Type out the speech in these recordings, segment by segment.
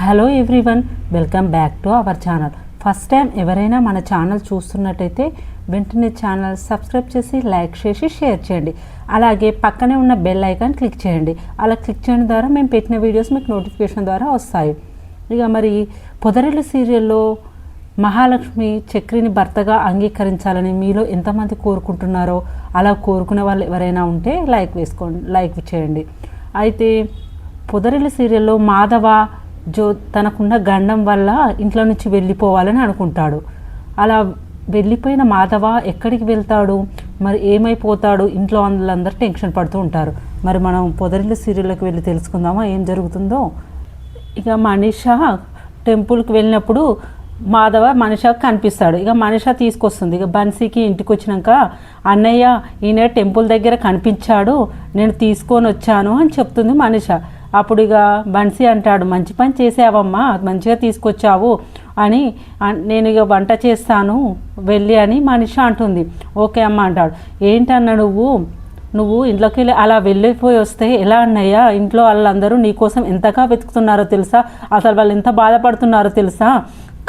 Hello everyone, welcome back to our channel. First time ఎవరైనా మన channel చూస్తున్నట్టయితే వెంటనే ఛానల్ సబ్స్క్రైబ్ చేసి లైక్ చేసి షేర్ చేయండి. అలాగే పక్కనే ఉన్న బెల్ ఐకాన్ క్లిక్ చేయండి. అలా క్లిక్ చేయడం ద్వారా మేము పెట్టిన వీడియోస్ మీకు నోటిఫికేషన్ ద్వారా వస్తాయి. ఇక మరి పొదరిల్లు సీరియల్లో మహాలక్ష్మి చక్రిని భర్తగా అంగీకరించాలని మీలో ఎంతమంది కోరుకుంటున్నారో అలా కోరుకునే వాళ్ళు ఎవరైనా ఉంటే లైక్ చేయండి. అయితే పొదరిల్లు సీరియల్లో మాధవ తనకున్న గండం వల్ల ఇంట్లో నుంచి వెళ్ళిపోవాలని అనుకుంటాడు. అలా వెళ్ళిపోయిన మాధవ ఎక్కడికి వెళ్తాడు, మరి ఏమైపోతాడు, ఇంట్లో వాళ్ళందరూ టెన్షన్ పడుతూ ఉంటారు. మరి మనం పొదరిల్లు సీరియల్లోకి వెళ్ళి తెలుసుకుందామా ఏం జరుగుతుందో. ఇక మనీషా టెంపుల్కి వెళ్ళినప్పుడు మాధవ మనీషాకు కనిపిస్తాడు. ఇక మనీషా తీసుకొస్తుంది. ఇక బన్సీకి ఇంటికి వచ్చినాక అన్నయ్య ఈయన టెంపుల్ దగ్గర కనిపించాడు, నేను తీసుకొని వచ్చాను అని చెప్తుంది మనీషా. అప్పుడు ఇక బన్సీ అంటాడు, మంచి పని చేసావమ్మా, మంచిగా తీసుకొచ్చావు అని, నేను ఇక వంట చేస్తాను వెళ్ళి అని మనీషా అంటుంది. ఓకే అమ్మ అంటాడు. ఏంటన్నా నువ్వు ఇంట్లోకి వెళ్ళి అలా వెళ్ళిపోయి వస్తే ఎలా అన్నయ్య, ఇంట్లో వాళ్ళందరూ నీకోసం ఎంతగా వెతుకుతున్నారో తెలుసా, అసలు వాళ్ళు ఎంత బాధపడుతున్నారో తెలుసా,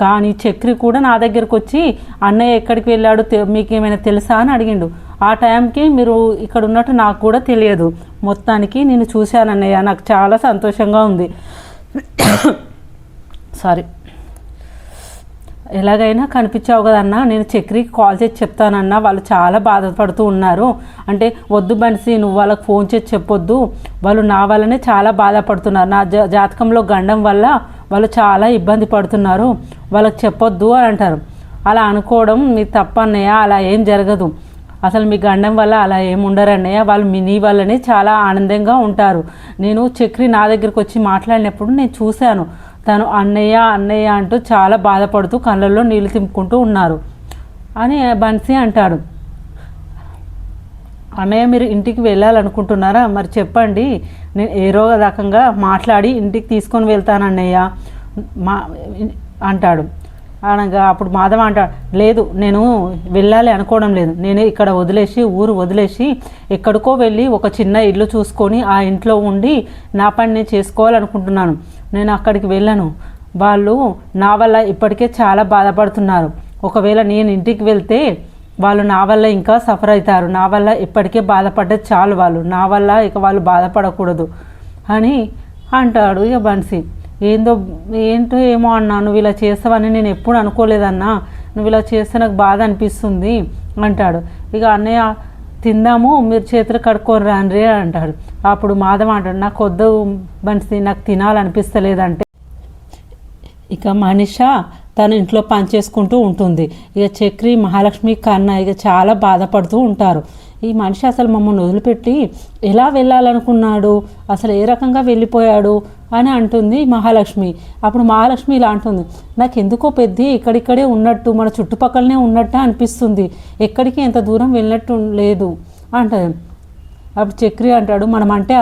కానీ చక్రి కూడా నా దగ్గరకు వచ్చి అన్నయ్య ఎక్కడికి వెళ్ళాడు మీకు ఏమైనా తెలుసా అని అడిగిండు. ఆ టైంకి మీరు ఇక్కడ ఉన్నట్టు నాకు కూడా తెలియదు, మొత్తానికి నేను చూశానన్నయ్య, నాకు చాలా సంతోషంగా ఉంది. సారీ, ఎలాగైనా కనిపించావు కదన్నా, నేను చక్రికి కాల్ చేసి చెప్తానన్నా, వాళ్ళు చాలా బాధపడుతూ ఉన్నారు అంటే, వద్దు బన్సీ, నువ్వు వాళ్ళకి ఫోన్ చేసి చెప్పొద్దు, వాళ్ళు నా వల్లనే చాలా బాధపడుతున్నారు, నా జాతకంలో గండం వల్ల వాళ్ళు చాలా ఇబ్బంది పడుతున్నారు, వాళ్ళకి చెప్పొద్దు అని అంటారు. అలా అనుకోవడం మీ తప్పన్నయ్య, అలా ఏం జరగదు, అసలు మీ గండం వల్ల అలా ఏముండరు అన్నయ్య, వాళ్ళు నీ వల్లనే చాలా ఆనందంగా ఉంటారు. నేను చక్రి నా దగ్గరికి వచ్చి మాట్లాడినప్పుడు నేను చూశాను, తను అన్నయ్య అన్నయ్య అంటూ చాలా బాధపడుతూ కళ్ళల్లో నీళ్ళు తింపుకుంటూ ఉన్నారు అని బన్సీ అంటాడు. అన్నయ్య మీరు ఇంటికి వెళ్ళాలనుకుంటున్నారా, మరి చెప్పండి, నేను ఏదో రకంగా మాట్లాడి ఇంటికి తీసుకొని వెళ్తాను అన్నయ్య అంటాడు. అనగా అప్పుడు మాధవ అంటాడు, లేదు నేను వెళ్ళాలి అనుకోవడం లేదు, నేను ఇక్కడ ఊరు వదిలేసి ఎక్కడికో వెళ్ళి ఒక చిన్న ఇల్లు చూసుకొని ఆ ఇంట్లో ఉండి నా పని నేను చేసుకోవాలనుకుంటున్నాను, నేను అక్కడికి వెళ్ళను, వాళ్ళు నా వల్ల ఇప్పటికే చాలా బాధపడుతున్నారు, ఒకవేళ నేను ఇంటికి వెళ్తే వాళ్ళు నా వల్ల ఇంకా సఫర్ అవుతారు, నా వల్ల ఇప్పటికే బాధపడ్డది చాలు, వాళ్ళు నా వల్ల ఇక వాళ్ళు బాధపడకూడదు అని అంటాడు. ఇక బన్సీ ఏంటో ఏమో అన్నా, నువ్వు ఇలా చేస్తావని నేను ఎప్పుడు అనుకోలేదన్నా, నువ్వు ఇలా చేస్తే నాకు బాధ అనిపిస్తుంది అంటాడు. ఇక అన్నయ్య తిందాము, మీరు చేతులు కడుక్కొని రాండ్రి అంటాడు. అప్పుడు మాధవ అంటాడు, నాకు వద్దు బన్సీ, నాకు తినాలనిపిస్తలేదంటే. ఇక మనీషా తన ఇంట్లో పనిచేసుకుంటూ ఉంటుంది. ఇక చక్రి మహాలక్ష్మి కన్నా ఇక చాలా బాధపడుతూ ఉంటారు. ఈ మనిషి అసలు మమ్మల్ని వదిలిపెట్టి ఎలా వెళ్ళాలనుకున్నాడు, అసలు ఏ రకంగా వెళ్ళిపోయాడు అని అంటుంది మహాలక్ష్మి. అప్పుడు మహాలక్ష్మి ఇలా అంటుంది, నాకు ఎందుకో పెద్ద ఇక్కడిక్కడే ఉన్నట్టు, మన చుట్టుపక్కలనే ఉన్నట్టు అనిపిస్తుంది, ఎక్కడికి ఎంత దూరం వెళ్ళినట్టు లేదు అంటది. అప్పుడు చక్రి అంటాడు, మనం అంటే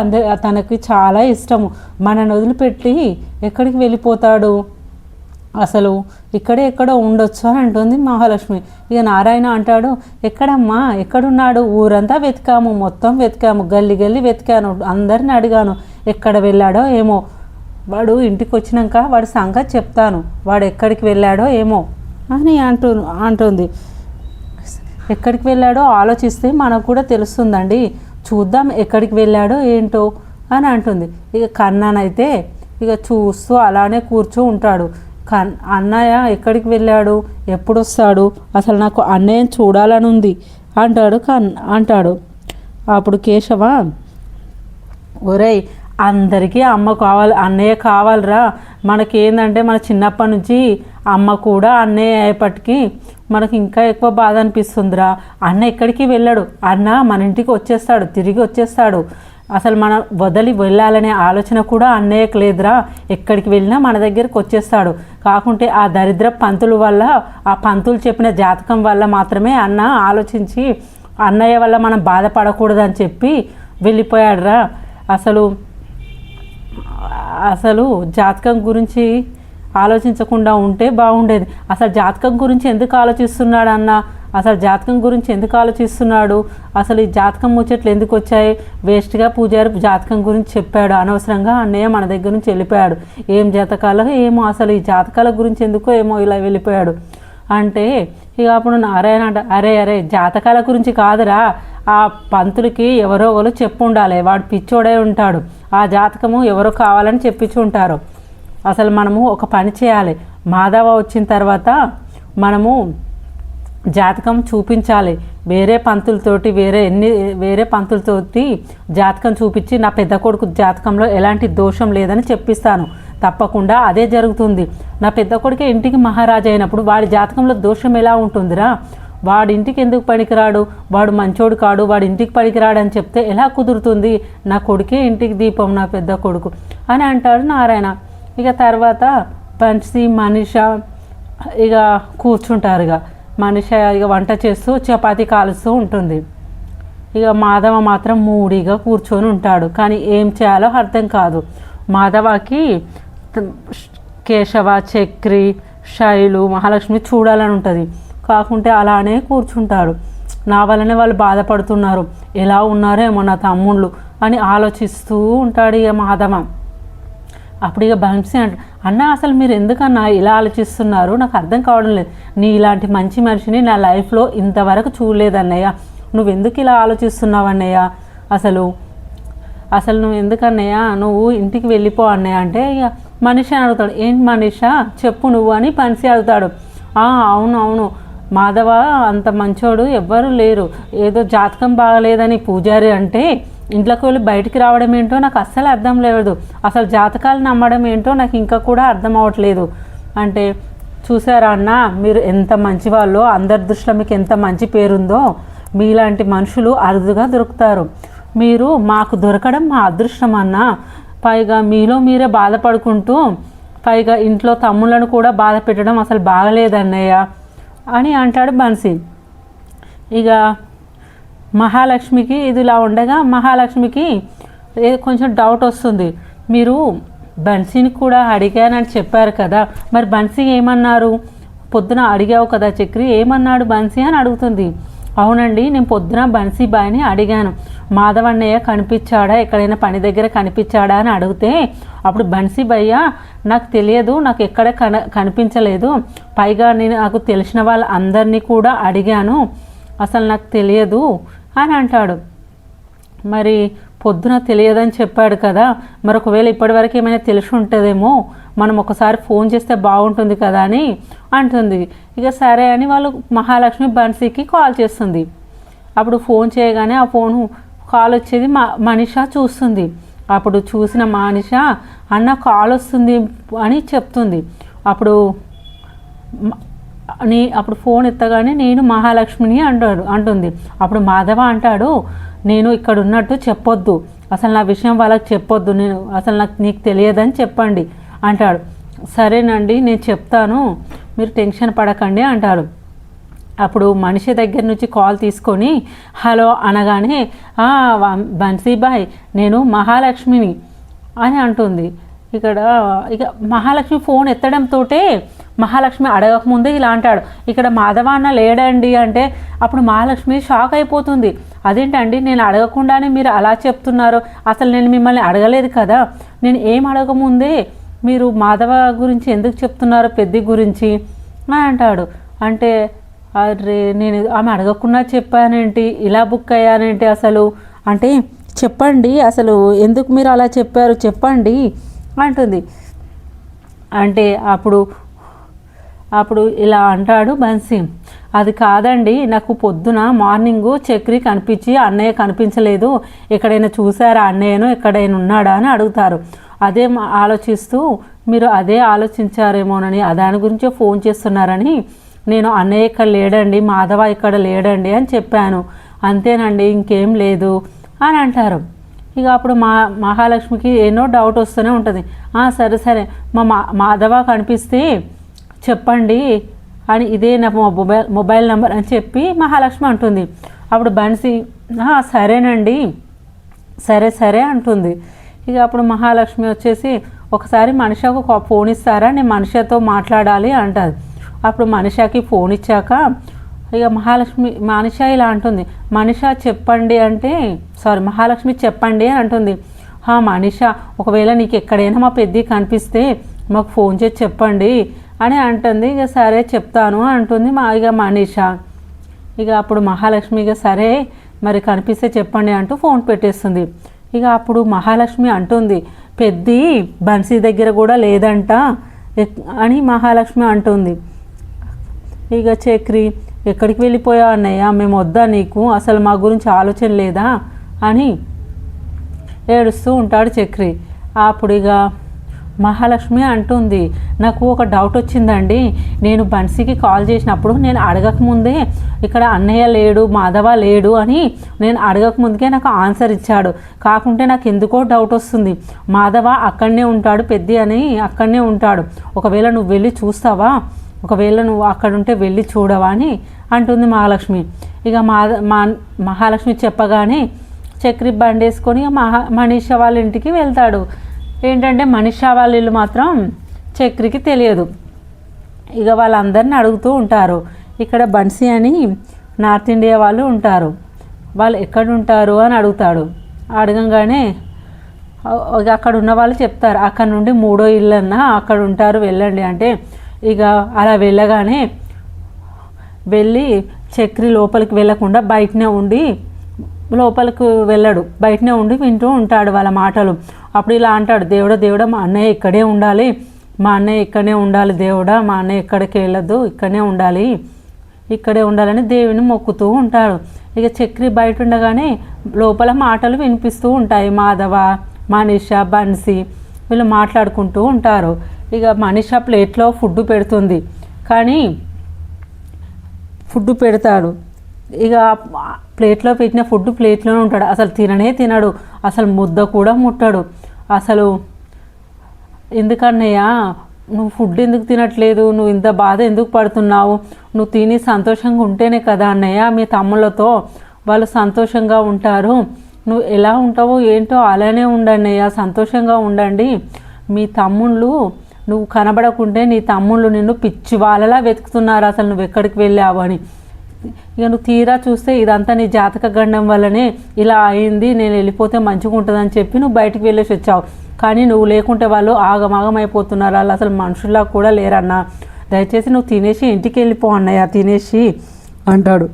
తనకి చాలా ఇష్టము, మనని వదిలిపెట్టి ఎక్కడికి వెళ్ళిపోతాడు, అసలు ఇక్కడే ఎక్కడో ఉండొచ్చు అని అంటుంది మహాలక్ష్మి. ఇక నారాయణ అంటాడు, ఎక్కడమ్మా ఎక్కడున్నాడు, ఊరంతా వెతికాము, మొత్తం వెతికాము, గల్లి వెతికాను, అందరిని అడిగాను, ఎక్కడ వెళ్ళాడో ఏమో, వాడు ఇంటికి వచ్చినాక వాడి సంగతి చెప్తాను, వాడు ఎక్కడికి వెళ్ళాడో ఏమో అని అంటుంది. ఎక్కడికి వెళ్ళాడో ఆలోచిస్తే మనకు కూడా తెలుస్తుందండి, చూద్దాం ఎక్కడికి వెళ్ళాడో ఏంటో అని అంటుంది. ఇక కన్నానైతే ఇక చూస్తూ అలానే కూర్చో ఉంటాడు. అన్నయ్య ఎక్కడికి వెళ్ళాడు, ఎప్పుడు వస్తాడు, అసలు నాకు అన్నయ్యని చూడాలని ఉంది అంటాడు. అప్పుడు కేశవ, ఒరేయ్ అందరికీ అమ్మ కావాలి, అన్నయ్య కావాలిరా, మనకేందంటే మన చిన్నప్పటి నుంచి అమ్మ కూడా అన్నయ్య అయ్యేపటికి మనకి ఇంకా ఎక్కువ బాధ అనిపిస్తుందిరా, అన్న ఎక్కడికి వెళ్ళాడు, అన్న మన ఇంటికి వచ్చేస్తాడు, తిరిగి వచ్చేస్తాడు, అసలు మనం వదిలి వెళ్ళాలనే ఆలోచన కూడా అన్నయ్యకు లేదురా, ఎక్కడికి వెళ్ళినా మన దగ్గరికి వచ్చేస్తాడు, కాకుంటే ఆ దరిద్ర పంతుల వల్ల, ఆ పంతులు చెప్పిన జాతకం వల్ల మాత్రమే అన్న ఆలోచించి అన్నయ్య వల్ల మనం బాధపడకూడదని చెప్పి వెళ్ళిపోయాడురా, అసలు జాతకం గురించి ఆలోచించకుండా ఉంటే బాగుండేది, అసలు జాతకం గురించి ఎందుకు ఆలోచిస్తున్నాడు అన్న అసలు జాతకం గురించి ఎందుకు ఆలోచిస్తున్నాడు, అసలు ఈ జాతకం ముచ్చట్లు ఎందుకు వచ్చాయి, వేస్ట్గా పూజారి జాతకం గురించి చెప్పాడు, అనవసరంగా అన్నయ్య మన దగ్గర నుంచి వెళ్ళిపోయాడు, ఏం జాతకాలు ఏమో, అసలు ఈ జాతకాల గురించి ఎందుకో ఏమో ఇలా వెళ్ళిపోయాడు అంటే ఇక అప్పుడు నారాయణ అంట, అరే జాతకాల గురించి కాదురా, ఆ పంతులకి ఎవరో ఒకరు చెప్పు ఉండాలి, వాడు పిచ్చోడే ఉంటాడు, ఆ జాతకము ఎవరో కావాలని చెప్పించి ఉంటారు. అసలు మనము ఒక పని చేయాలి, మాధవ వచ్చిన తర్వాత మనము జాతకం చూపించాలి, వేరే పంతులతోటి జాతకం చూపించి నా పెద్ద కొడుకు జాతకంలో ఎలాంటి దోషం లేదని చెప్పిస్తాను, తప్పకుండా అదే జరుగుతుంది. నా పెద్ద కొడుకే ఇంటికి మహారాజు అయినప్పుడు వాడి జాతకంలో దోషం ఎలా ఉంటుందిరా, వాడి ఇంటికి ఎందుకు పనికిరాడు, వాడు మంచోడు కాడు, వాడి ఇంటికి పనికిరాడు అని చెప్తే ఎలా కుదురుతుంది, నా కొడుకే ఇంటికి దీపం నా పెద్ద కొడుకు అని అంటాడు నారాయణ. ఇక తర్వాత బన్సీ మనిష ఇక కూర్చుంటారు, మనిష ఇక వంట చేస్తూ చపాతీ కాలుస్తూ ఉంటుంది. ఇక మాధవ మాత్రం మూడిగా కూర్చొని ఉంటాడు, కానీ ఏం చేయాలో అర్థం కాదు. మాధవకి కేశవ, చక్రి, శైలు, మహాలక్ష్మి చూడాలని ఉంటుంది, కాకుంటే అలానే కూర్చుంటాడు. నా వల్లనే వాళ్ళు బాధపడుతున్నారు, ఎలా ఉన్నారేమో నా తమ్ముళ్ళు అని ఆలోచిస్తూ ఉంటాడు ఇక మాధవ. అప్పుడు ఇక బన్సీ అన్న అసలు మీరు ఎందుకన్నా ఇలా ఆలోచిస్తున్నారు, నాకు అర్థం కావడం లేదు, నీ ఇలాంటి మంచి మనిషిని నా లైఫ్లో ఇంతవరకు చూడలేదన్నయ్య, నువ్వెందుకు ఇలా ఆలోచిస్తున్నావు అన్నయ్య, అసలు నువ్వు ఎందుకన్నయ్య, నువ్వు ఇంటికి వెళ్ళిపో అన్నయ్య అంటే ఇక మనిషి అని అడుగుతాడు. ఏంటి మనిష చెప్పు నువ్వు అని బన్సీ అడుగుతాడు. అవును మాధవ అంత మంచోడు ఎవ్వరూ లేరు, ఏదో జాతకం బాగలేదని పూజారి అంటే ఇంట్లోకి వెళ్ళి బయటికి రావడం ఏంటో నాకు అస్సలు అర్థం లేదు, అసలు జాతకాలు నమ్మడం ఏంటో నాకు ఇంకా కూడా అర్థం అవ్వట్లేదు అంటే, చూసారా అన్న మీరు ఎంత మంచి వాళ్ళో, అందరి దృష్టిలో మీకు ఎంత మంచి పేరుందో, మీలాంటి మనుషులు అరుదుగా దొరుకుతారు, మీరు మాకు దొరకడం మా అదృష్టం అన్న, పైగా మీలో మీరే బాధపడుకుంటూ పైగా ఇంట్లో తమ్ముళ్ళను కూడా బాధ పెట్టడం అసలు బాగలేదన్నయ్య అని అంటాడు బన్సీ. ఇక మహాలక్ష్మికి ఇదిలా ఉండగా మహాలక్ష్మికి కొంచెం డౌట్ వస్తుంది, మీరు బన్సీని కూడా అడిగానని చెప్పారు కదా, మరి బన్సీ ఏమన్నారు, పొద్దున అడిగావు కదా చక్రి, ఏమన్నాడు బన్సీ అని అడుగుతుంది. అవునండి నేను పొద్దున బన్సీ బాయ్ని అడిగాను, మాధవన్నయ్య కనిపించాడా, ఎక్కడైనా పని దగ్గర కనిపించాడా అని అడిగితే అప్పుడు బన్సీ భయ్య నాకు తెలియదు, నాకు ఎక్కడ కనిపించలేదు, పైగా నేను నాకు తెలిసిన వాళ్ళ అందరినీ కూడా అడిగాను, అసలు నాకు తెలియదు అని అంటాడు. మరి పొద్దున తెలియదని చెప్పాడు కదా, మరి ఒకవేళ ఇప్పటివరకు ఏమైనా తెలిసి ఉంటుందేమో, మనం ఒకసారి ఫోన్ చేస్తే బాగుంటుంది కదా అని అంటుంది. ఇక సరే అని వాళ్ళు మహాలక్ష్మి బన్సీకి కాల్ చేస్తుంది. అప్పుడు ఫోన్ చేయగానే ఆ ఫోను కాల్ వచ్చేది మనిష చూస్తుంది. అప్పుడు చూసిన మనిష అన్న కాల్ వస్తుంది అని చెప్తుంది. అప్పుడు ఫోన్ ఎత్తగానే నేను మహాలక్ష్మిని అంటుంది. అప్పుడు మాధవ అంటాడు, నేను ఇక్కడ ఉన్నట్టు చెప్పొద్దు, అసలు నా విషయం వాళ్ళకి చెప్పొద్దు, నేను అసలు నీకు తెలియదని చెప్పండి అంటాడు. సరేనండి నేను చెప్తాను, మీరు టెన్షన్ పడకండి అంటారు. అప్పుడు మనిషి దగ్గర నుంచి కాల్ తీసుకొని హలో అనగానే బన్సీ బాయ్ నేను మహాలక్ష్మిని అని అంటుంది. ఇక మహాలక్ష్మి ఫోన్ ఎత్తడంతో మహాలక్ష్మి అడగకముందే ఇలా అంటాడు, ఇక్కడ మాధవ అన్న లేడండి అంటే అప్పుడు మహాలక్ష్మి షాక్ అయిపోతుంది. అదేంటండి నేను అడగకుండానే మీరు అలా చెప్తున్నారు, అసలు నేను మిమ్మల్ని అడగలేదు కదా, నేను ఏం అడగముందే మీరు మాధవ గురించి ఎందుకు చెప్తున్నారు, పెద్ద గురించి అని అంటాడు. అంటే అరే నేను ఆమె అడగకుండా చెప్పానేంటి, ఇలా బుక్ అయ్యానేంటి అసలు అంటే, చెప్పండి అసలు ఎందుకు మీరు అలా చెప్పారు చెప్పండి అంటుంది. అంటే అప్పుడు ఇలా అంటాడు బన్సీ, అది కాదండి నాకు పొద్దున మార్నింగు చక్రి కనిపించి అన్నయ్య కనిపించలేదు, ఎక్కడైనా చూసారా అన్నయ్యను, ఎక్కడైనా ఉన్నాడా అని అడుగుతారు. అదే ఆలోచిస్తూ మీరు అదే ఆలోచించారేమోనని దాని గురించే ఫోన్ చేస్తున్నారని నేను అన్నయ్య ఇక్కడ లేడండి, మాధవ ఇక్కడ లేడండి అని చెప్పాను, అంతేనండి ఇంకేం లేదు అని అంటారు. ఇక అప్పుడు మహాలక్ష్మికి ఎన్నో డౌట్ వస్తూనే ఉంటుంది. సరే మాధవ కనిపిస్తే చెప్పండి అని, ఇదే నా మొబైల్ నెంబర్ అని చెప్పి మహాలక్ష్మి అంటుంది. అప్పుడు బన్సీ సరేనండి సరే అంటుంది. ఇక అప్పుడు మహాలక్ష్మి వచ్చేసి ఒకసారి మనిషకు ఫోన్ ఇస్తారా, నేను మనిషితో మాట్లాడాలి అంటుంది. అప్పుడు మనిషికి ఫోన్ ఇచ్చాక ఇక మనిష ఇలా అంటుంది, చెప్పండి అంటే మహాలక్ష్మి చెప్పండి అని అంటుంది. మనిష, ఒకవేళ నీకు ఎక్కడైనా మా పెద్ద కనిపిస్తే మాకు ఫోన్ చేసి చెప్పండి అని అంటుంది. ఇక సరే చెప్తాను అంటుంది ఇక మనిష. ఇక అప్పుడు మహాలక్ష్మి ఇక సరే మరి కనిపిస్తే చెప్పండి అంటూ ఫోన్ పెట్టేస్తుంది. ఇక అప్పుడు మహాలక్ష్మి అంటుంది, పెద్ది బన్సీ దగ్గర కూడా లేదంట అని మహాలక్ష్మి అంటుంది. ఇక చక్రి, ఎక్కడికి వెళ్ళిపోయావు అన్నయ్య, మేము వద్దా నీకు, అసలు మా గురించి ఆలోచన లేదా అని ఏడుస్తూ ఉంటాడు చక్రి. అప్పుడు ఇక మహాలక్ష్మి అంటుంది, నాకు ఒక డౌట్ వచ్చిందండి. నేను బన్సీకి కాల్ చేసినప్పుడు నేను అడగకముందే ఇక్కడ అన్నయ్య లేడు, మాధవ లేడు అని నేను అడగకముందుకే నాకు ఆన్సర్ ఇచ్చాడు. కాకుంటే నాకు ఎందుకో డౌట్ వస్తుంది, మాధవ అక్కడనే ఉంటాడు, పెద్ద అని అక్కడనే ఉంటాడు. ఒకవేళ నువ్వు వెళ్ళి చూస్తావా, ఒకవేళ నువ్వు అక్కడ ఉంటే వెళ్ళి చూడవా అని అంటుంది మహాలక్ష్మి. ఇక మహాలక్ష్మి చెప్పగానే చక్రి బండి వేసుకొని మనీష వాళ్ళ ఇంటికి వెళ్తాడు. ఏంటంటే మనీష వాళ్ళ ఇల్లు మాత్రం చక్రికి తెలియదు. ఇక వాళ్ళందరిని అడుగుతూ ఉంటారు. ఇక్కడ బన్సీ అని నార్త్ ఇండియా వాళ్ళు ఉంటారు, వాళ్ళు ఎక్కడ ఉంటారు అని అడుగుతాడు. అడగంగానే అక్కడ ఉన్న వాళ్ళు చెప్తారు, అక్కడ నుండి 3వ ఇల్లు అన్నా అక్కడ ఉంటారు, వెళ్ళండి అంటే ఇక అలా వెళ్ళగానే వెళ్ళి చక్రి లోపలికి వెళ్ళకుండా బయటనే ఉండి, లోపలికి వెళ్ళాడు, బయటనే ఉండి వింటూ ఉంటాడు వాళ్ళ మాటలు. అప్పుడు ఇలా అంటాడు, దేవుడా మా అన్నయ్య ఇక్కడే ఉండాలి, మా అన్నయ్య ఇక్కడనే ఉండాలి, దేవుడా మా అన్నయ్య ఎక్కడికి వెళ్ళదు, ఇక్కడే ఉండాలని దేవుని మొక్కుతూ ఉంటాడు. ఇక చక్రి బయట ఉండగానే లోపల మాటలు వినిపిస్తూ ఉంటాయి. మాధవ, మనీష, బన్సీ వీళ్ళు మాట్లాడుకుంటూ ఉంటారు. ఇక మనీష ప్లేట్లో ఫుడ్ పెడుతుంది, కానీ ఫుడ్ పెడతాడు. ఇక ప్లేట్లో పెట్టిన ఫుడ్ ప్లేట్లోనే ఉంటాడు, అసలు తినడు, అసలు ముద్ద కూడా ముట్టడు. అసలు ఎందుకన్నయ్య నువ్వు ఫుడ్ ఎందుకు తినట్లేదు, నువ్వు ఇంత బాధ ఎందుకు పడుతున్నావు, నువ్వు తిని సంతోషంగా ఉంటేనే కదా అన్నయ్య మీ తమ్ముళ్ళతో వాళ్ళు సంతోషంగా ఉంటారు, నువ్వు ఎలా ఉంటావో ఏంటో అలానే ఉండన్నయ్య, సంతోషంగా ఉండండి. మీ తమ్ముళ్ళు నువ్వు కనబడకుంటే నీ తమ్ముళ్ళు నిన్ను పిచ్చి వాళ్ళలా వెతుకుతున్నారు, అసలు నువ్వు ఎక్కడికి వెళ్ళావు అని. ఇక నువ్వు తీరా చూస్తే ఇదంతా నీ జాతక గండం వల్లనే ఇలా అయింది, నేను వెళ్ళిపోతే మంచిగా ఉంటుందని చెప్పి నువ్వు బయటికి వెళ్ళేసి వచ్చావు, కానీ నువ్వు లేకుంటే వాళ్ళు ఆగమాగం అయిపోతున్నారు, వాళ్ళు అసలు మనుషుల్లా కూడా లేరన్నా, దయచేసి నువ్వు తినేసి ఇంటికి వెళ్ళిపో అన్నయ్య తినేసి అంటాడు.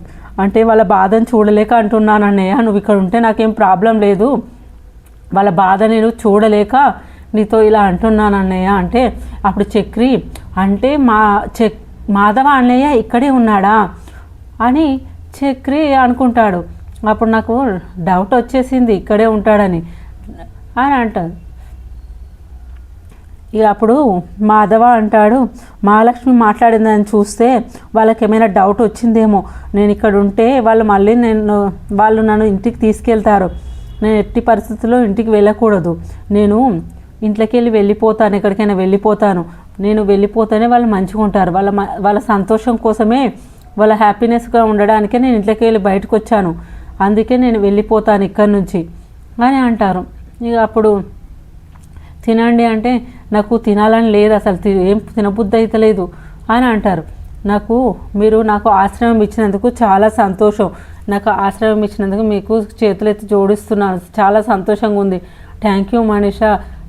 అంటే వాళ్ళ బాధను చూడలేక అంటున్నాను అన్నయ్య, నువ్వు ఇక్కడ ఉంటే నాకేం ప్రాబ్లం లేదు, వాళ్ళ బాధ నేను చూడలేక నీతో ఇలా అంటున్నాను అన్నయ్య అంటే అప్పుడు చక్రి అంటే మాధవ అన్నయ్య ఇక్కడే ఉన్నాడా అని చక్రి అనుకుంటాడు. అప్పుడు నాకు డౌట్ వచ్చేసింది ఇక్కడే ఉంటాడని అని అంటాడు. ఇక అప్పుడు మాధవ అంటాడు, మహాలక్ష్మి మాట్లాడిందని చూస్తే వాళ్ళకి ఏమైనా డౌట్ వచ్చిందేమో, నేను ఇక్కడ ఉంటే వాళ్ళు నన్ను ఇంటికి తీసుకెళ్తారు, నేను ఎట్టి పరిస్థితుల్లో ఇంటికి వెళ్ళకూడదు, నేను ఇంట్లోకి వెళ్ళిపోతాను, ఎక్కడికైనా వెళ్ళిపోతాను, నేను వెళ్ళిపోతేనే వాళ్ళు మంచిగా ఉంటారు, వాళ్ళ సంతోషం కోసమే, వాళ్ళ హ్యాపీనెస్గా ఉండడానికే నేను ఇంట్లోకి వెళ్ళి బయటకు వచ్చాను, అందుకే నేను వెళ్ళిపోతాను ఇక్కడి నుంచి అని అంటారు. ఇక అప్పుడు తినండి అంటే నాకు తినాలని లేదు, అసలు ఏం తినబుద్ధి అయితే లేదు అని అంటారు. మీరు నాకు ఆశ్రమం ఇచ్చినందుకు చాలా సంతోషం, నాకు ఆశ్రమం ఇచ్చినందుకు మీకు చేతులెత్తి జోడిస్తున్నాను, చాలా సంతోషంగా ఉంది, thank you Manisha,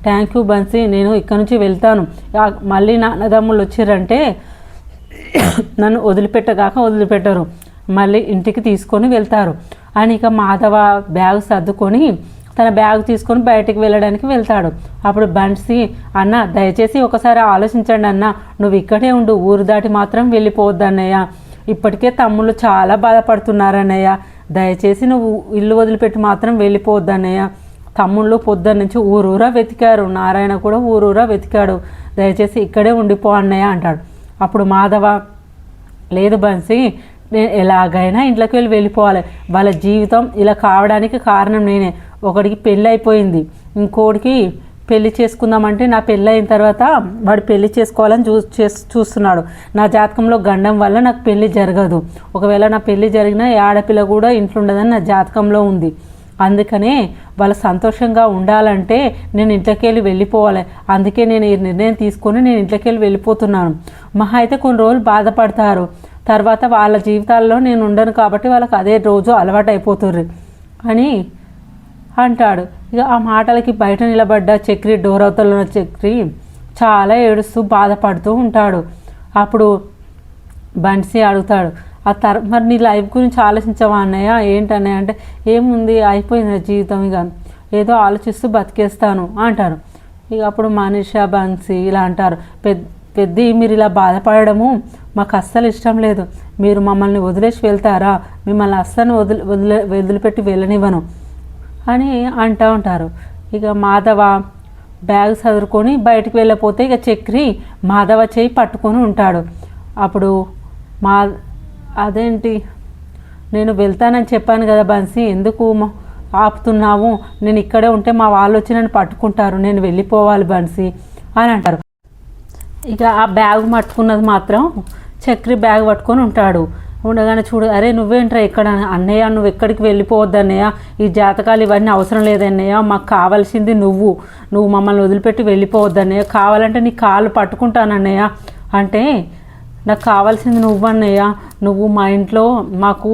thank you Bansi, నేను ఇక్కడ నుంచి వెళ్తాను, మళ్ళీ నా అన్నదమ్ముళ్ళు వచ్చారంటే నన్ను వదిలిపెట్టరు, మళ్ళీ ఇంటికి తీసుకొని వెళ్తారు అని. ఇక మాధవ బ్యాగ్ సర్దుకొని తన బ్యాగ్ తీసుకొని బయటికి వెళ్ళడానికి వెళ్తాడు. అప్పుడు బన్సీ, అన్న దయచేసి ఒకసారి ఆలోచించండి అన్న, నువ్వు ఇక్కడే ఉండు, ఊరు దాటి మాత్రం వెళ్ళిపోవద్దు అన్నయ్య, ఇప్పటికే తమ్ముళ్ళు చాలా బాధపడుతున్నారన్నయ్య, దయచేసి నువ్వు ఇల్లు వదిలిపెట్టి మాత్రం వెళ్ళిపోవద్దు అన్నయ్య, తమ్ముళ్ళు పొద్దున్న నుంచి ఊరూరా వెతికారు, నారాయణ కూడా ఊరూరా వెతికాడు, దయచేసి ఇక్కడే ఉండిపో అన్నయ్య అంటాడు. అప్పుడు మాధవ, లేదు బన్సీ, నేను ఎలాగైనా ఇంట్లోకి వెళ్ళిపోవాలి, వాళ్ళ జీవితం ఇలా కావడానికి కారణం నేనే, ఒకడికి పెళ్ళి అయిపోయింది, ఇంకోడికి పెళ్లి చేసుకుందామంటే నా పెళ్ళి అయిన తర్వాత వాడు పెళ్లి చేసుకోవాలని చూస్తున్నాడు, నా జాతకంలో గండం వల్ల నాకు పెళ్ళి జరగదు, ఒకవేళ నా పెళ్ళి జరిగినా ఆడపిల్ల కూడా ఇంట్లో ఉండదని నా జాతకంలో ఉంది, అందుకనే వాళ్ళు సంతోషంగా ఉండాలంటే నేను ఇంట్లోకి వెళ్ళిపోవాలి, అందుకే నేను ఈ నిర్ణయం తీసుకొని నేను ఇంట్లోకి వెళ్ళిపోతున్నాను, మహా అయితే కొన్ని రోజులు బాధపడతారు, తర్వాత వాళ్ళ జీవితాల్లో నేను ఉండను కాబట్టి వాళ్ళకి అదే రోజు అలవాటు అయిపోతుర్రు అని అంటాడు. ఇక ఆ మాటలకి బయట నిలబడ్డ చక్రి, డోర్ అవతల ఉన్న చక్రి చాలా ఏడుస్తూ బాధపడుతూ ఉంటాడు. అప్పుడు బన్సీ అడుగుతాడు, మరి నీ లైఫ్ గురించి ఆలోచించవా అన్నయ్య, ఏంటన్నయ్య అంటే, ఏముంది అయిపోయింది జీవితం, ఇక ఏదో ఆలోచిస్తూ బతికేస్తాను అంటారు. ఇక అప్పుడు మనీషా, బన్సీ ఇలా అంటారు, పెద్ద మీరు ఇలా బాధపడము మాకు అస్సలు ఇష్టం లేదు. మీరు మమ్మల్ని వదిలేసి వెళ్తారా, మిమ్మల్ని అస్సలు వదిలిపెట్టి వెళ్ళనివ్వను అని అంటూ ఉంటారు. ఇక మాధవ బ్యాగ్ చదువుకొని బయటికి వెళ్ళిపోతే ఇక చక్రి మాధవ చేయి పట్టుకొని ఉంటాడు. అప్పుడు అదేంటి, నేను వెళ్తానని చెప్పాను కదా బన్సీ, ఎందుకు ఆపుతున్నావు, నేను ఇక్కడే ఉంటే మా వాళ్ళు వచ్చి నన్ను పట్టుకుంటారు, నేను వెళ్ళిపోవాలి బన్సీ అని అంటారు. ఇక ఆ బ్యాగ్ పట్టుకున్నది మాత్రం చక్రి బ్యాగ్ పట్టుకొని ఉంటాడు. ఉండగానే చూడు, అరే నువ్వేంట్రా ఇక్కడ, అన్నయ్య నువ్వు ఎక్కడికి వెళ్ళిపోవద్దు అన్నయ్య, ఈ జాతకాలు ఇవన్నీ అవసరం లేదన్నయ్య, మాకు కావాల్సింది నువ్వు మమ్మల్ని వదిలిపెట్టి వెళ్ళిపోవద్దు అన్నయ్య, కావాలంటే నీ కాళ్ళు పట్టుకుంటానన్నయ్య అంటే, నాకు కావాల్సింది నువ్వు అన్నయ్య, నువ్వు మా ఇంట్లో మాకు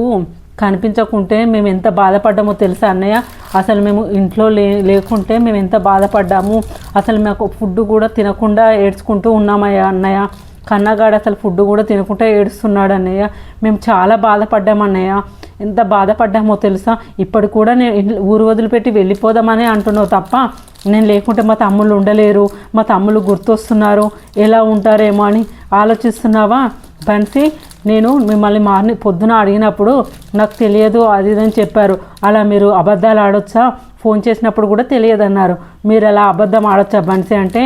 కనిపించకుంటే మేము ఎంత బాధపడ్డామో తెలుసా అన్నయ్య, అసలు మేము ఇంట్లో లేకుంటే మేము ఎంత బాధపడ్డాము, అసలు మాకు ఫుడ్ కూడా తినకుండా ఏడ్చుకుంటూ ఉన్నామయ్యా అన్నయ్య, కన్నగాడు అసలు ఫుడ్ కూడా తినకుండా ఏడుస్తున్నాడు అన్నయ్య, మేము చాలా బాధపడ్డామన్నయ్య, ఎంత బాధపడ్డామో తెలుసా, ఇప్పుడు కూడా నేను ఊరు వదిలిపెట్టి వెళ్ళిపోదామని అంటున్నావు తప్ప, నేను లేకుంటే మా తమ్ముళ్ళు ఉండలేరు, మా తమ్ముళ్ళు గుర్తొస్తున్నారు, ఎలా ఉంటారేమో అని ఆలోచిస్తున్నావా బన్సీ, నేను మిమ్మల్ని పొద్దున అడిగినప్పుడు నాకు తెలియదు అది ఇదని చెప్పారు, అలా మీరు అబద్ధాలు ఆడొచ్చా, ఫోన్ చేసినప్పుడు కూడా తెలియదు అన్నారు, మీరు అలా అబద్ధం ఆడొచ్చా బన్సీ అంటే,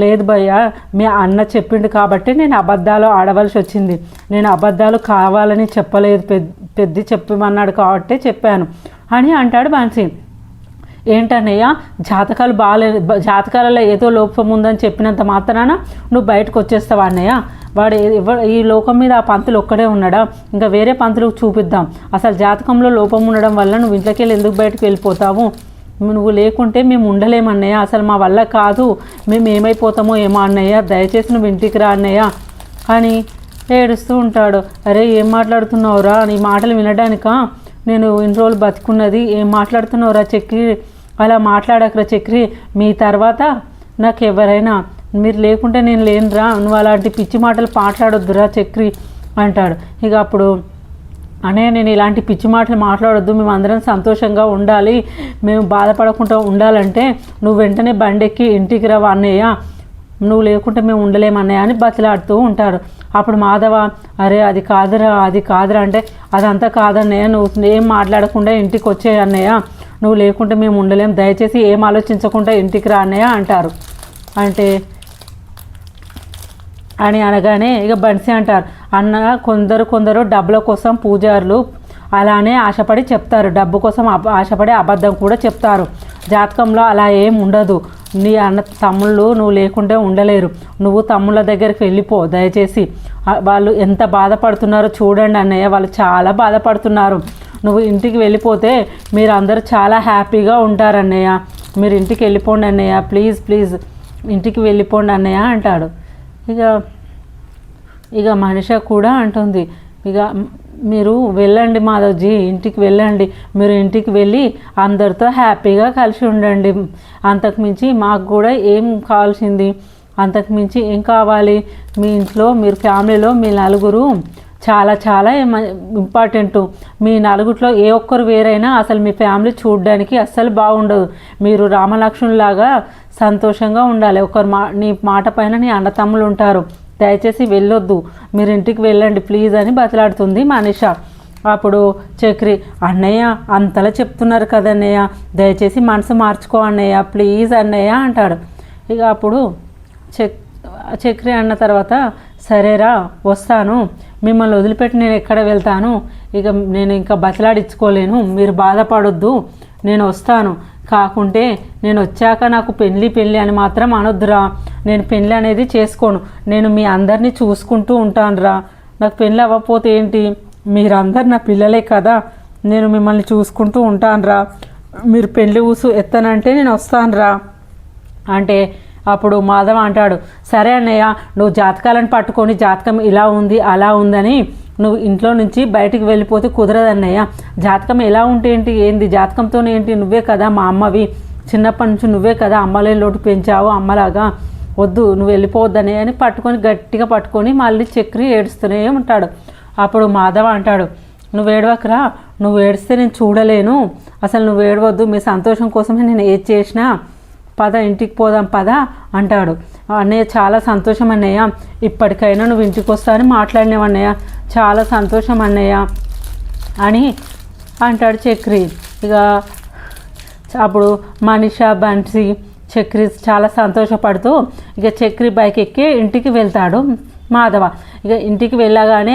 లేదు భయ్య మీ అన్న చెప్పిండు కాబట్టి నేను అబద్ధాలు ఆడవలసి వచ్చింది, నేను అబద్ధాలు కావాలని చెప్పలేదు, పెద్ద చెప్పమన్నాడు కాబట్టి చెప్పాను అని అంటాడు బన్సీ. ఏంటన్నయ్య, జాతకాలు బాగాలేదు, జాతకాలలో ఏదో లోపం ఉందని చెప్పినంత మాత్రాన నువ్వు బయటకు వచ్చేస్తావా అన్నయ్య, వాడు ఈ లోకం మీద ఆ పంతులు ఒక్కడే ఉన్నాడా, ఇంకా వేరే పంతులు చూపిద్దాం, అసలు జాతకంలో లోపం ఉండడం వల్ల నువ్వు ఇంట్లోకి వెళ్ళి ఎందుకు బయటకు వెళ్ళిపోతావు, నువ్వు లేకుంటే మేము ఉండలేమన్నయ్య, అసలు మా వల్ల కాదు, మేము ఏమైపోతామో ఏమో అన్నయ్య, దయచేసి నువ్వు ఇంటికి రా అన్నయ్య అని ఏడుస్తూ ఉంటాడు. అరే ఏం మాట్లాడుతున్నావురా, నీ మాటలు వినడానికా నేను ఇన్ని రోజులు బతుకున్నది, ఏం మాట్లాడుతున్నావురా చక్రి, అలా మాట్లాడకరా చక్రి, మీ తర్వాత నాకు ఎవరైనా, మీరు లేకుంటే నేను లేనురా, నువ్వు అలాంటి పిచ్చి మాటలు మాట్లాడొద్దురా చక్రి అంటాడు. ఇక అప్పుడు అన్నయ్య నేను ఇలాంటి పిచ్చి మాటలు మాట్లాడొద్దు, మేము అందరం సంతోషంగా ఉండాలి, మేము బాధపడకుండా ఉండాలంటే నువ్వు వెంటనే బండెక్కి ఇంటికి రావా అన్నయ్య, నువ్వు లేకుంటే మేము ఉండలేమన్నయ్య అని బతిలాడుతూ ఉంటారు. అప్పుడు మాధవ, అరే అది కాదురా అంటే, అదంతా కాదన్నయ్య, నువ్వు ఏం మాట్లాడకుండా ఇంటికి వచ్చే అన్నయ్య, నువ్వు లేకుంటే మేము ఉండలేం, దయచేసి ఏం ఆలోచించకుండా ఇంటికి రా అన్నయ్య అంటారు. అంటే అని అనగానే ఇక బన్సీ అంటారు, అన్న కొందరు డబ్బుల కోసం పూజారులు అలానే ఆశపడి చెప్తారు, డబ్బు కోసం ఆశపడి అబద్ధం కూడా చెప్తారు, జాతకంలో అలా ఏం ఉండదు, నీ అన్న తమ్ముళ్ళు నువ్వు లేకుంటే ఉండలేరు, నువ్వు తమ్ముళ్ళ దగ్గరికి వెళ్ళిపో దయచేసి, వాళ్ళు ఎంత బాధపడుతున్నారో చూడండి అన్నయ్య, వాళ్ళు చాలా బాధపడుతున్నారు, నువ్వు ఇంటికి వెళ్ళిపోతే మీరు అందరూ చాలా హ్యాపీగా ఉంటారన్నయ్య, మీరు ఇంటికి వెళ్ళిపోండి అన్నయ్య, ప్లీజ్ ఇంటికి వెళ్ళిపోండి అన్నయ్య అంటాడు. ఇక మనిష కూడా అంటుంది, ఇక మీరు వెళ్ళండి మాధవ్జీ, ఇంటికి వెళ్ళండి, మీరు ఇంటికి వెళ్ళి అందరితో హ్యాపీగా కలిసి ఉండండి, అంతకుమించి మాకు కూడా ఏం కావాల్సింది, అంతకుమించి ఏం కావాలి, మీ ఇంట్లో మీరు ఫ్యామిలీలో మీ నలుగురు చాలా చాలా ఇంపార్టెంటు, మీ నలుగురిలో ఏ ఒక్కరు వేరైనా అసలు మీ ఫ్యామిలీ చూడడానికి అస్సలు బాగుండదు, మీరు రామలక్ష్మణులాగా సంతోషంగా ఉండాలి, నీ మాట పైన నీ అన్నతమ్ములు ఉంటారు, దయచేసి వెళ్ళొద్దు, మీరు ఇంటికి వెళ్ళండి ప్లీజ్ అని బతిలాడుతుంది మనీష. అప్పుడు చక్రి, అన్నయ్య అంతలా చెప్తున్నారు కదన్నయ్య, దయచేసి మనసు మార్చుకో అన్నయ్య, ప్లీజ్ అన్నయ్య అంటాడు. ఇక అప్పుడు చక్రి అన్న తర్వాత, సరేరా వస్తాను, మిమ్మల్ని వదిలిపెట్టి నేను ఎక్కడ వెళ్తాను, ఇక నేను ఇంకా బతిలాడించుకోలేను, మీరు బాధపడొద్దు, నేను వస్తాను, కాకుంటే నేను వచ్చాక నాకు పెళ్ళి అని మాత్రం అనొద్దురా, నేను పెళ్ళి అనేది చేసుకోను, నేను మీ అందరినీ చూసుకుంటూ ఉంటానురా, నాకు పెళ్ళి అవ్వకపోతే ఏంటి, మీరందరు నా పిల్లలే కదా, నేను మిమ్మల్ని చూసుకుంటూ ఉంటానురా, మీరు పెళ్ళి ఊసు ఎత్తనంటే నేను వస్తానురా అంటే, అప్పుడు మాధవ అంటాడు, సరే అన్నయ్య నువ్వు జాతకాలను పట్టుకొని జాతకం ఇలా ఉంది అలా ఉందని నువ్వు ఇంట్లో నుంచి బయటికి వెళ్ళిపోతే కుదరదు అన్నయ్య. జాతకం ఎలా ఉంటే ఏంటి, ఏంది జాతకంతో ఏంటి, నువ్వే కదా మా అమ్మవి, చిన్నప్పటి నుంచి నువ్వే కదా అమ్మలే లోటు పెంచావు అమ్మలాగా, వద్దు నువ్వు వెళ్ళిపోవద్దనే అని గట్టిగా పట్టుకొని మళ్ళీ చక్రి ఏడుస్తూనే ఉంటాడు. అప్పుడు మాధవ అంటాడు, నువ్వు ఏడవకరా, నువ్వు ఏడిస్తే నేను చూడలేను, అసలు నువ్వు ఏడవద్దు, మీ సంతోషం కోసమే నేను ఏది చేసినా, పద ఇంటికి పోదాం పద అంటాడు. అన్నయ్య చాలా సంతోషం అన్నయ్య, ఇప్పటికైనా నువ్వు ఇంటికి వస్తా అని మాట్లాడినావు అన్నయ్య, చాలా సంతోషం అన్నయ్య అని అంటాడు చక్రి. ఇక అప్పుడు మనీషా బన్సీ చక్రి చాలా సంతోషపడుతూ ఇక చక్రి బైక్ ఎక్కి ఇంటికి వెళ్తాడు మాధవ. ఇక ఇంటికి వెళ్ళగానే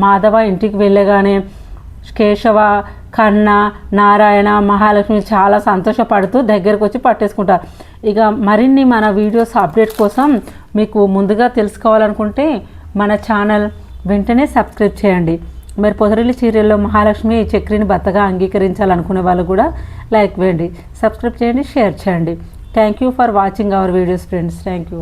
మాధవ ఇంటికి వెళ్ళగానే కేశవ, కన్న, నారాయణ, మహాలక్ష్మి చాలా సంతోషపడుతూ దగ్గరకు వచ్చి పట్టేసుకుంటారు. ఇక మరిన్ని మన వీడియోస్ అప్డేట్ కోసం మీకు ముందుగా తెలుసుకోవాలనుకుంటే మన ఛానల్ వెంటనే సబ్స్క్రైబ్ చేయండి. మరి పొదరిల్లు సీరియల్లో మహాలక్ష్మి చక్రిని భర్తగా అంగీకరించాలనుకునే వాళ్ళు కూడా లైక్ వేయండి, సబ్స్క్రైబ్ చేయండి, షేర్ చేయండి. Thank you for watching our videos friends. Thank you.